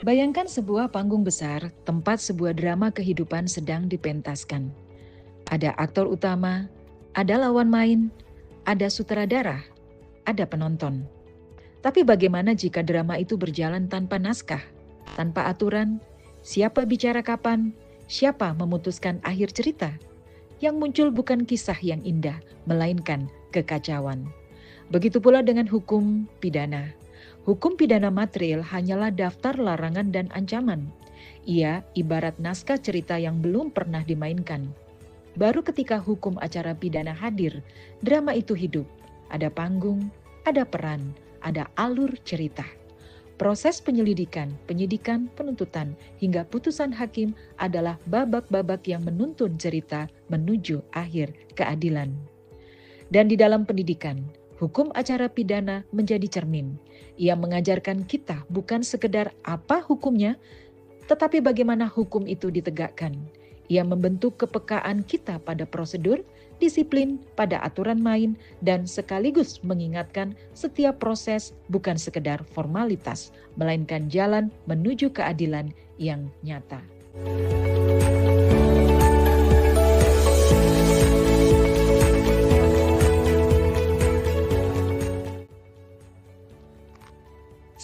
Bayangkan sebuah panggung besar, tempat sebuah drama kehidupan sedang dipentaskan. Ada aktor utama, ada lawan main, ada sutradara, ada penonton. Tapi bagaimana jika drama itu berjalan tanpa naskah, tanpa aturan, siapa bicara kapan, siapa memutuskan akhir cerita? Yang muncul bukan kisah yang indah, melainkan kekacauan. Begitu pula dengan hukum pidana. Hukum pidana material hanyalah daftar larangan dan ancaman. Ia ibarat naskah cerita yang belum pernah dimainkan. Baru ketika hukum acara pidana hadir, drama itu hidup. Ada panggung, ada peran, ada alur cerita. Proses penyelidikan, penyidikan, penuntutan, hingga putusan hakim adalah babak-babak yang menuntun cerita menuju akhir keadilan. Dan di dalam pendidikan, hukum acara pidana menjadi cermin. Ia mengajarkan kita bukan sekedar apa hukumnya, tetapi bagaimana hukum itu ditegakkan. Ia membentuk kepekaan kita pada prosedur, disiplin pada aturan main, dan sekaligus mengingatkan setiap proses bukan sekedar formalitas, melainkan jalan menuju keadilan yang nyata.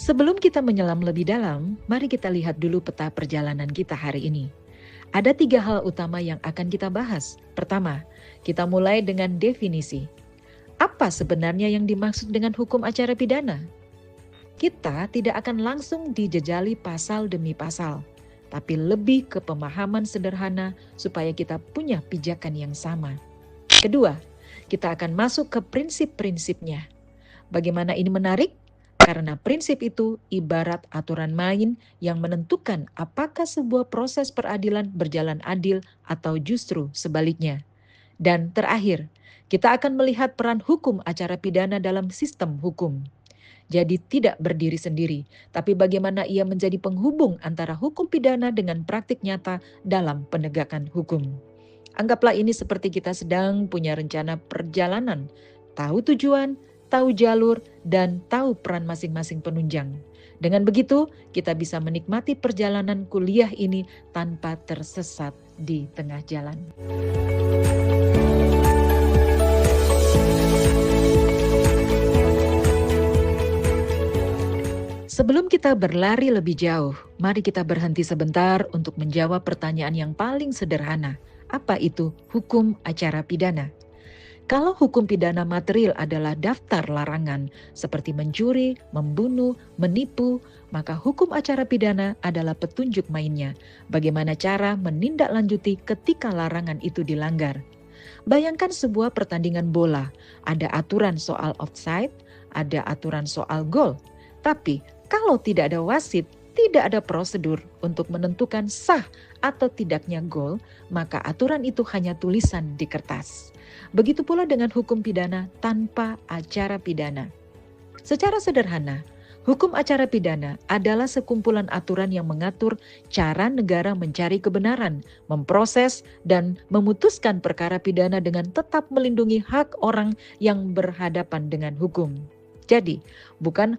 Sebelum kita menyelam lebih dalam, mari kita lihat dulu peta perjalanan kita hari ini. Ada 3 hal utama yang akan kita bahas. Pertama, kita mulai dengan definisi. Apa sebenarnya yang dimaksud dengan hukum acara pidana? Kita tidak akan langsung dijejali pasal demi pasal, tapi lebih ke pemahaman sederhana supaya kita punya pijakan yang sama. Kedua, kita akan masuk ke prinsip-prinsipnya. Bagaimana ini menarik? Karena prinsip itu ibarat aturan main yang menentukan apakah sebuah proses peradilan berjalan adil atau justru sebaliknya. Dan terakhir, kita akan melihat peran hukum acara pidana dalam sistem hukum. Jadi tidak berdiri sendiri, tapi bagaimana ia menjadi penghubung antara hukum pidana dengan praktik nyata dalam penegakan hukum. Anggaplah ini seperti kita sedang punya rencana perjalanan, tahu tujuan, tahu jalur, dan tahu peran masing-masing penunjang. Dengan begitu, kita bisa menikmati perjalanan kuliah ini tanpa tersesat di tengah jalan. Sebelum kita berlari lebih jauh, mari kita berhenti sebentar untuk menjawab pertanyaan yang paling sederhana. Apa itu hukum acara pidana? Kalau hukum pidana material adalah daftar larangan seperti mencuri, membunuh, menipu, maka hukum acara pidana adalah petunjuk mainnya. Bagaimana cara menindaklanjuti ketika larangan itu dilanggar. Bayangkan sebuah pertandingan bola, ada aturan soal offside, ada aturan soal gol. Tapi kalau tidak ada wasit, tidak ada prosedur untuk menentukan sah atau tidaknya gol, maka aturan itu hanya tulisan di kertas. Begitu pula dengan hukum pidana tanpa acara pidana. Secara sederhana, hukum acara pidana adalah sekumpulan aturan yang mengatur cara negara mencari kebenaran, memproses, dan memutuskan perkara pidana dengan tetap melindungi hak orang yang berhadapan dengan hukum. Jadi, bukan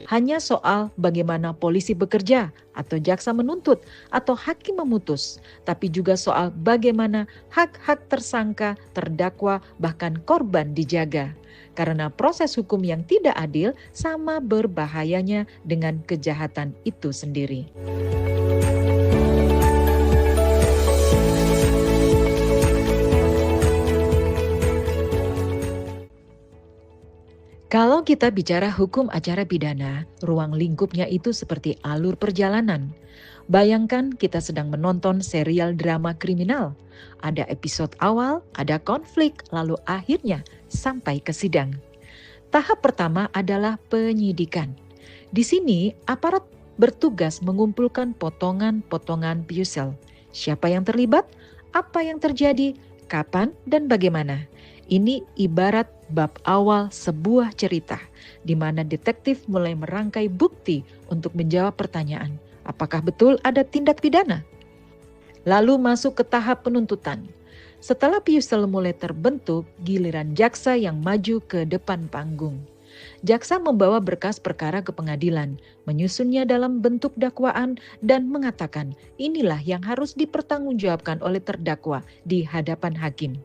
hanya soal bagaimana polisi bekerja atau jaksa menuntut atau hakim memutus, tapi juga soal bagaimana hak-hak tersangka, terdakwa, bahkan korban dijaga. Karena proses hukum yang tidak adil sama berbahayanya dengan kejahatan itu sendiri. Kalau kita bicara hukum acara pidana, ruang lingkupnya itu seperti alur perjalanan. Bayangkan kita sedang menonton serial drama kriminal. Ada episode awal, ada konflik, lalu akhirnya sampai ke sidang. Tahap pertama adalah penyidikan. Di sini aparat bertugas mengumpulkan potongan-potongan puzzle. Siapa yang terlibat, apa yang terjadi, kapan, dan bagaimana. Ini ibarat bab awal sebuah cerita, di mana detektif mulai merangkai bukti untuk menjawab pertanyaan, apakah betul ada tindak pidana? Lalu masuk ke tahap penuntutan. Setelah puzzle mulai terbentuk, giliran jaksa yang maju ke depan panggung. Jaksa membawa berkas perkara ke pengadilan, menyusunnya dalam bentuk dakwaan dan mengatakan inilah yang harus dipertanggungjawabkan oleh terdakwa di hadapan hakim.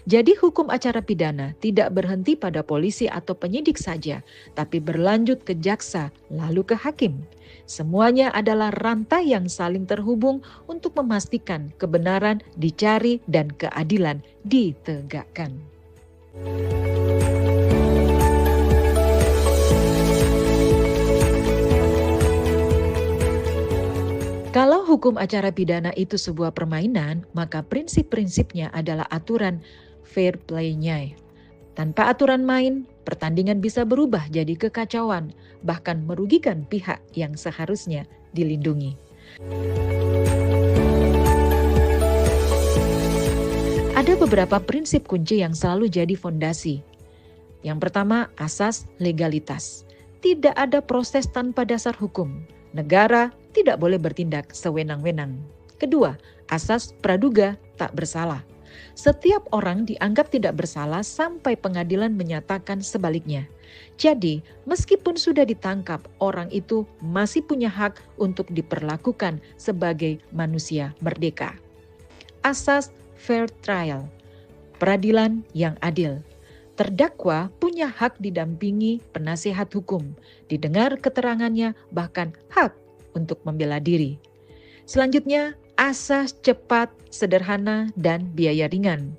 Jadi hukum acara pidana tidak berhenti pada polisi atau penyidik saja, tapi berlanjut ke jaksa lalu ke hakim. Semuanya adalah rantai yang saling terhubung untuk memastikan kebenaran dicari dan keadilan ditegakkan. Kalau hukum acara pidana itu sebuah permainan, maka prinsip-prinsipnya adalah aturan fair play-nya. Tanpa aturan main, pertandingan bisa berubah jadi kekacauan, bahkan merugikan pihak yang seharusnya dilindungi. Ada beberapa prinsip kunci yang selalu jadi fondasi. Yang pertama, asas legalitas. Tidak ada proses tanpa dasar hukum. Negara tidak boleh bertindak sewenang-wenang. Kedua, asas praduga tak bersalah. Setiap orang dianggap tidak bersalah sampai pengadilan menyatakan sebaliknya. Jadi, meskipun sudah ditangkap, orang itu masih punya hak untuk diperlakukan sebagai manusia merdeka. Asas fair trial, peradilan yang adil. Terdakwa punya hak didampingi penasihat hukum, didengar keterangannya, bahkan hak untuk membela diri. Selanjutnya, asas cepat, sederhana, dan biaya ringan.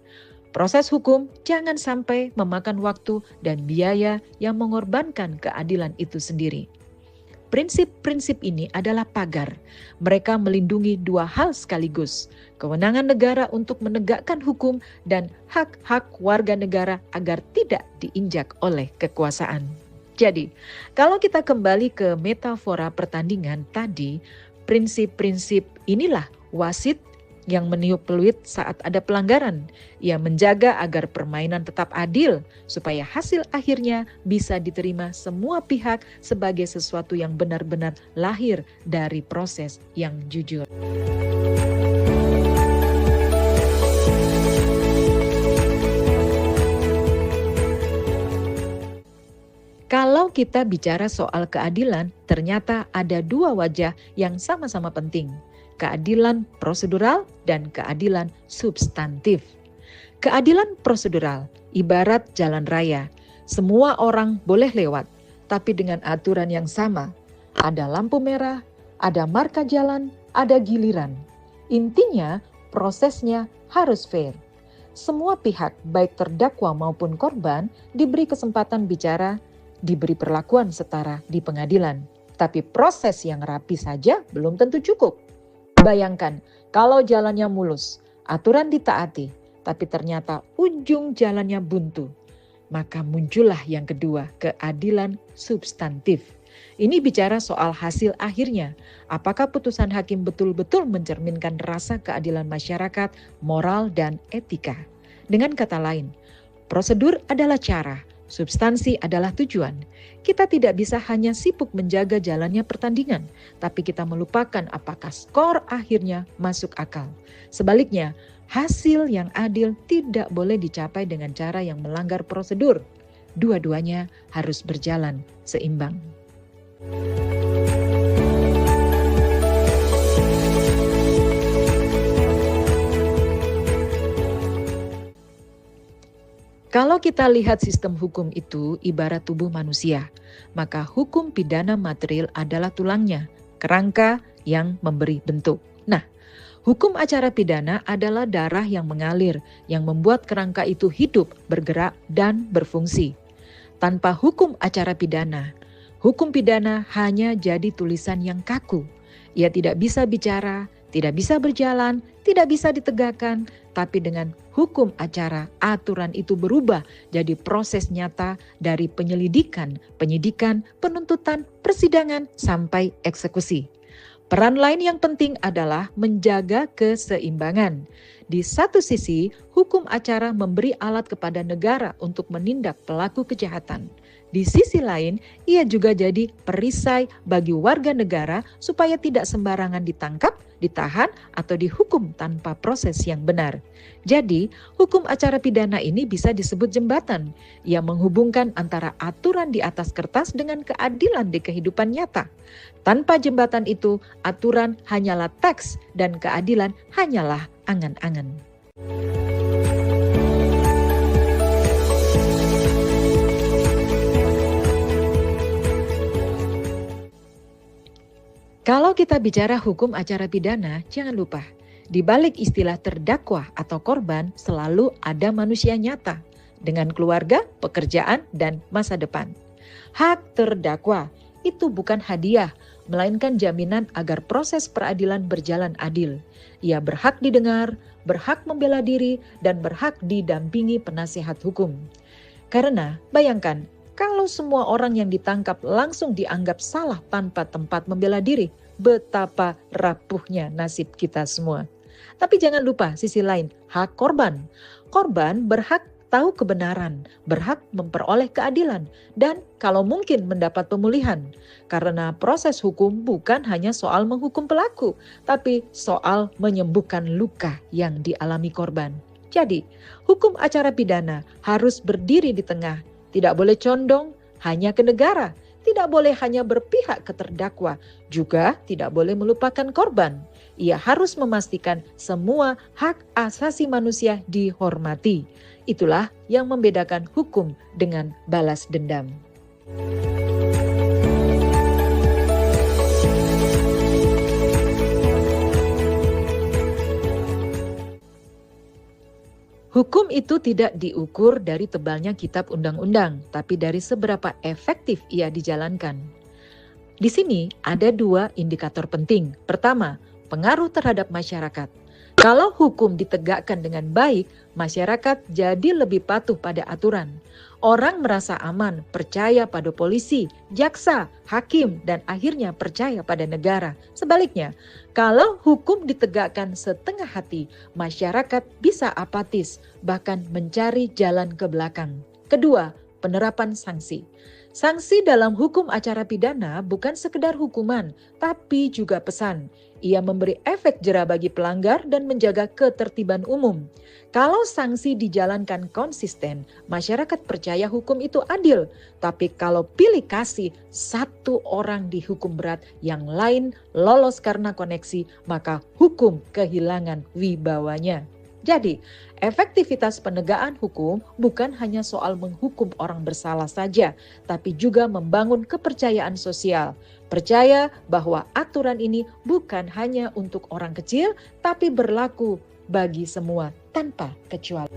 Proses hukum jangan sampai memakan waktu dan biaya yang mengorbankan keadilan itu sendiri. Prinsip-prinsip ini adalah pagar. Mereka melindungi dua hal sekaligus, kewenangan negara untuk menegakkan hukum dan hak-hak warga negara agar tidak diinjak oleh kekuasaan. Jadi, kalau kita kembali ke metafora pertandingan tadi, prinsip-prinsip inilah wasit yang meniup peluit saat ada pelanggaran. Ia menjaga agar permainan tetap adil supaya hasil akhirnya bisa diterima semua pihak sebagai sesuatu yang benar-benar lahir dari proses yang jujur. Kalau kita bicara soal keadilan, ternyata ada dua wajah yang sama-sama penting. Keadilan prosedural dan keadilan substantif. Keadilan prosedural ibarat jalan raya. Semua orang boleh lewat, tapi dengan aturan yang sama. Ada lampu merah, ada marka jalan, ada giliran. Intinya, prosesnya harus fair. Semua pihak, baik terdakwa maupun korban, diberi kesempatan bicara, diberi perlakuan setara di pengadilan. Tapi proses yang rapi saja belum tentu cukup. Bayangkan, kalau jalannya mulus, aturan ditaati, tapi ternyata ujung jalannya buntu. Maka muncullah yang kedua, keadilan substantif. Ini bicara soal hasil akhirnya. Apakah putusan hakim betul-betul mencerminkan rasa keadilan masyarakat, moral, dan etika? Dengan kata lain, prosedur adalah cara, substansi adalah tujuan. Kita tidak bisa hanya sibuk menjaga jalannya pertandingan, tapi kita melupakan apakah skor akhirnya masuk akal. Sebaliknya, hasil yang adil tidak boleh dicapai dengan cara yang melanggar prosedur. Dua-duanya harus berjalan seimbang. Kalau kita lihat sistem hukum itu ibarat tubuh manusia, maka hukum pidana material adalah tulangnya, kerangka yang memberi bentuk. Nah, hukum acara pidana adalah darah yang mengalir, yang membuat kerangka itu hidup, bergerak, dan berfungsi. Tanpa hukum acara pidana, hukum pidana hanya jadi tulisan yang kaku. Ia tidak bisa bicara, tidak bisa berjalan, tidak bisa ditegakkan, tapi dengan hukum acara, aturan itu berubah jadi proses nyata dari penyelidikan, penyidikan, penuntutan, persidangan, sampai eksekusi. Peran lain yang penting adalah menjaga keseimbangan. Di satu sisi, hukum acara memberi alat kepada negara untuk menindak pelaku kejahatan. Di sisi lain, ia juga jadi perisai bagi warga negara supaya tidak sembarangan ditangkap, ditahan, atau dihukum tanpa proses yang benar. Jadi, hukum acara pidana ini bisa disebut jembatan yang menghubungkan antara aturan di atas kertas dengan keadilan di kehidupan nyata. Tanpa jembatan itu, aturan hanyalah teks dan keadilan hanyalah angan-angan. Kalau kita bicara hukum acara pidana, jangan lupa, di balik istilah terdakwa atau korban selalu ada manusia nyata dengan keluarga, pekerjaan, dan masa depan. Hak terdakwa itu bukan hadiah, melainkan jaminan agar proses peradilan berjalan adil. Ia berhak didengar, berhak membela diri, dan berhak didampingi penasihat hukum. Karena bayangkan, kalau semua orang yang ditangkap langsung dianggap salah tanpa tempat membela diri, betapa rapuhnya nasib kita semua. Tapi jangan lupa sisi lain, hak korban. Korban berhak tahu kebenaran, berhak memperoleh keadilan, dan kalau mungkin mendapat pemulihan. Karena proses hukum bukan hanya soal menghukum pelaku, tapi soal menyembuhkan luka yang dialami korban. Jadi, hukum acara pidana harus berdiri di tengah, tidak boleh condong hanya ke negara, tidak boleh hanya berpihak ke terdakwa, juga tidak boleh melupakan korban. Ia harus memastikan semua hak asasi manusia dihormati. Itulah yang membedakan hukum dengan balas dendam. Hukum itu tidak diukur dari tebalnya kitab undang-undang, tapi dari seberapa efektif ia dijalankan. Di sini ada dua indikator penting. Pertama, pengaruh terhadap masyarakat. Kalau hukum ditegakkan dengan baik, masyarakat jadi lebih patuh pada aturan. Orang merasa aman, percaya pada polisi, jaksa, hakim, dan akhirnya percaya pada negara. Sebaliknya, kalau hukum ditegakkan setengah hati, masyarakat bisa apatis, bahkan mencari jalan ke belakang. Kedua, penerapan sanksi. Sanksi dalam hukum acara pidana bukan sekedar hukuman, tapi juga pesan. Ia memberi efek jera bagi pelanggar dan menjaga ketertiban umum. Kalau sanksi dijalankan konsisten, masyarakat percaya hukum itu adil. Tapi kalau pilih kasih, satu orang dihukum berat, yang lain lolos karena koneksi, maka hukum kehilangan wibawanya. Jadi, efektivitas penegakan hukum bukan hanya soal menghukum orang bersalah saja, tapi juga membangun kepercayaan sosial. Percaya bahwa aturan ini bukan hanya untuk orang kecil, tapi berlaku bagi semua tanpa kecuali.